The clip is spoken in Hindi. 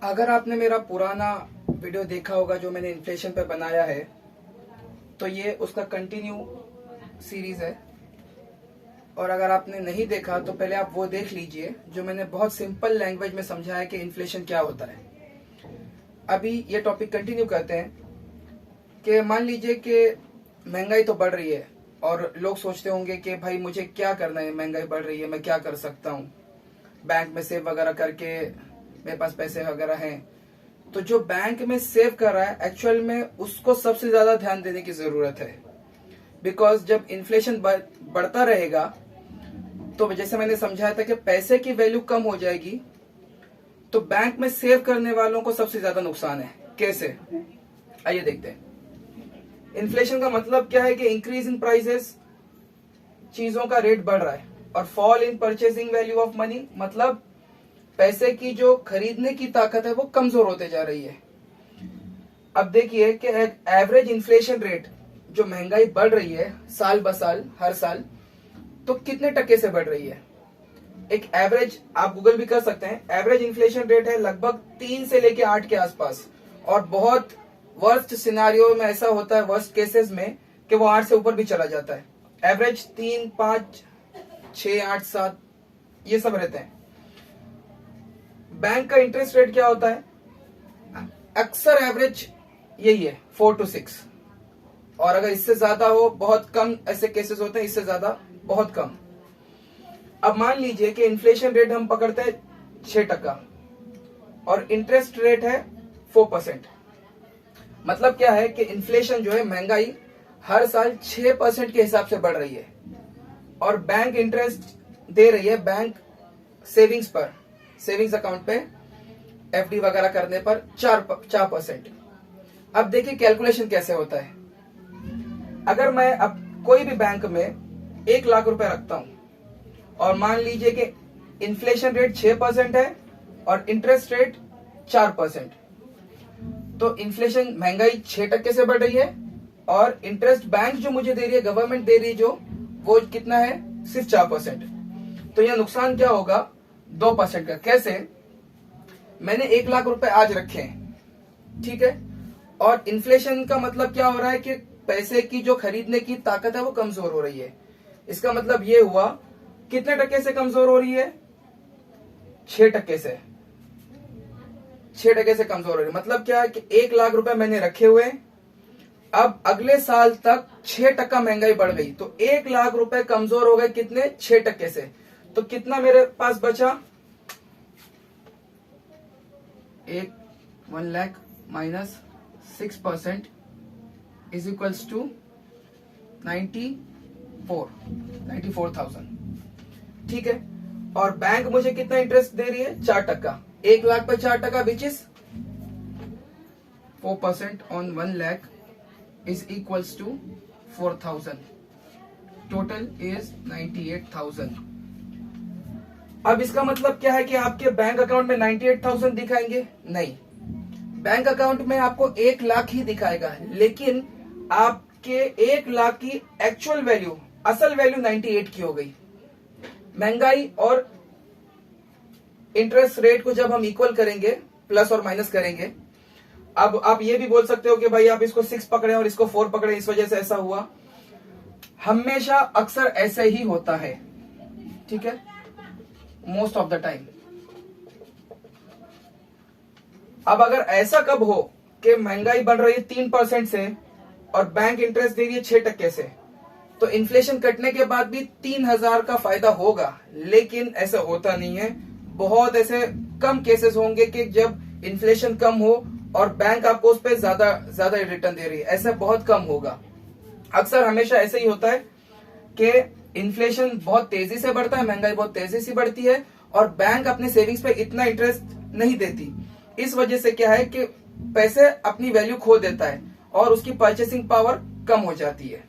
अगर आपने मेरा पुराना वीडियो देखा होगा जो मैंने इन्फ्लेशन पे बनाया है, तो ये उसका कंटिन्यू सीरीज है। और अगर आपने नहीं देखा तो पहले आप वो देख लीजिए जो मैंने बहुत सिंपल लैंग्वेज में समझाया कि इन्फ्लेशन क्या होता है। अभी ये टॉपिक कंटिन्यू करते हैं कि मान लीजिए कि महंगाई तो बढ़ रही है और लोग सोचते होंगे कि भाई मुझे क्या करना है, महंगाई बढ़ रही है, मैं क्या कर सकता हूँ, बैंक में सेव वगैरह करके मेरे पास पैसे वगैरह हैं। तो जो बैंक में सेव कर रहा है एक्चुअल में उसको सबसे ज्यादा ध्यान देने की जरूरत है, बिकॉज जब इन्फ्लेशन बढ़ता रहेगा तो जैसे मैंने समझाया था कि पैसे की वैल्यू कम हो जाएगी, तो बैंक में सेव करने वालों को सबसे ज्यादा नुकसान है। कैसे, आइए देखते हैं। इन्फ्लेशन का मतलब क्या है कि इंक्रीज इन प्राइसेस, चीजों का रेट बढ़ रहा है, और fall in purchasing value of money, मतलब पैसे की जो खरीदने की ताकत है वो कमजोर होते जा रही है। अब देखिए कि एवरेज इन्फ्लेशन रेट, जो महंगाई बढ़ रही है साल ब साल, हर साल, तो कितने टक्के से बढ़ रही है। एक एवरेज आप गूगल भी कर सकते हैं, एवरेज इन्फ्लेशन रेट है लगभग 3 से लेके 8 के आसपास, और बहुत वर्स्ट सिनारियो में ऐसा होता है, वर्स्ट केसेस में, कि वो 8 से ऊपर भी चला जाता है। एवरेज 3, 5, 6, 8, 7 ये सब रहते हैं। बैंक का इंटरेस्ट रेट क्या होता है, अक्सर एवरेज यही है 4 to 6, और अगर इससे ज्यादा हो, बहुत कम ऐसे केसेस होते हैं, इससे ज्यादा बहुत कम। अब मान लीजिए कि इन्फ्लेशन रेट हम पकड़ते हैं 6% और इंटरेस्ट रेट है 4%। मतलब क्या है कि इन्फ्लेशन जो है, महंगाई हर साल 6% के हिसाब से बढ़ रही है, और बैंक इंटरेस्ट दे रही है बैंक सेविंग्स पर, सेविंग्स अकाउंट पे एफडी वगैरह करने पर 4%। अब देखिए कैलकुलेशन कैसे होता है। अगर मैं अब कोई भी बैंक में 1 लाख रुपए रखता हूं, और मान लीजिए कि इन्फ्लेशन रेट 6% है और इंटरेस्ट रेट 4%, तो इन्फ्लेशन, महंगाई 6% से बढ़ रही है, और इंटरेस्ट बैंक जो मुझे दे रही है, गवर्नमेंट दे रही है जो, वो कितना है, सिर्फ 4%। तो यह नुकसान क्या होगा, 2% का। कैसे, मैंने 1 लाख रुपए आज रखे हैं, ठीक है, और इन्फ्लेशन का मतलब क्या हो रहा है कि पैसे की जो खरीदने की ताकत है वो कमजोर हो रही है। इसका मतलब ये हुआ, कितने टक्के से कमजोर हो रही है, 6% से, 6% से कमजोर हो रही है। मतलब क्या है कि 1 लाख रुपए मैंने रखे हुए, अब अगले साल तक 6% महंगाई बढ़ गई, तो 1 लाख रुपए कमजोर हो गए, कितने, 6% से। तो कितना मेरे पास बचा, 1 lakh minus 6% is equals to 94,000, ठीक है। और बैंक मुझे कितना इंटरेस्ट दे रही है, 4%, 1 लाख पे 4%, which is 4% on 1 lakh is equals to 4,000, total is 98,000। अब इसका मतलब क्या है कि आपके बैंक अकाउंट में 98,000 दिखाएंगे, नहीं, बैंक अकाउंट में आपको 1 लाख ही दिखाएगा, लेकिन आपके 1 लाख की एक्चुअल वैल्यू, असल वैल्यू 98 की हो गई। महंगाई और इंटरेस्ट रेट को जब हम इक्वल करेंगे, प्लस और माइनस करेंगे, अब आप ये भी बोल सकते हो कि भाई आप इसको 6 पकड़े और इसको 4 पकड़े, इस वजह से ऐसा हुआ। हमेशा अक्सर ऐसे ही होता है, ठीक है, मोस्ट ऑफ द टाइम। अब अगर ऐसा कब हो कि महंगाई बढ़ रही है 3% से और बैंक इंटरेस्ट दे रही है 6% से, तो इन्फ्लेशन कटने के बाद भी 3,000 का फायदा होगा, लेकिन ऐसा होता नहीं है। बहुत ऐसे कम केसेस होंगे कि जब इन्फ्लेशन कम हो और बैंक आपको उस पर ज्यादा रिटर्न दे रही है, ऐसा बहुत कम होगा। अक्सर हमेशा ऐसे ही होता है कि इन्फ्लेशन बहुत तेजी से बढ़ता है, महंगाई बहुत तेजी से बढ़ती है, और बैंक अपने सेविंग्स पे इतना इंटरेस्ट नहीं देती। इस वजह से क्या है कि पैसे अपनी वैल्यू खो देता है और उसकी परचेसिंग पावर कम हो जाती है।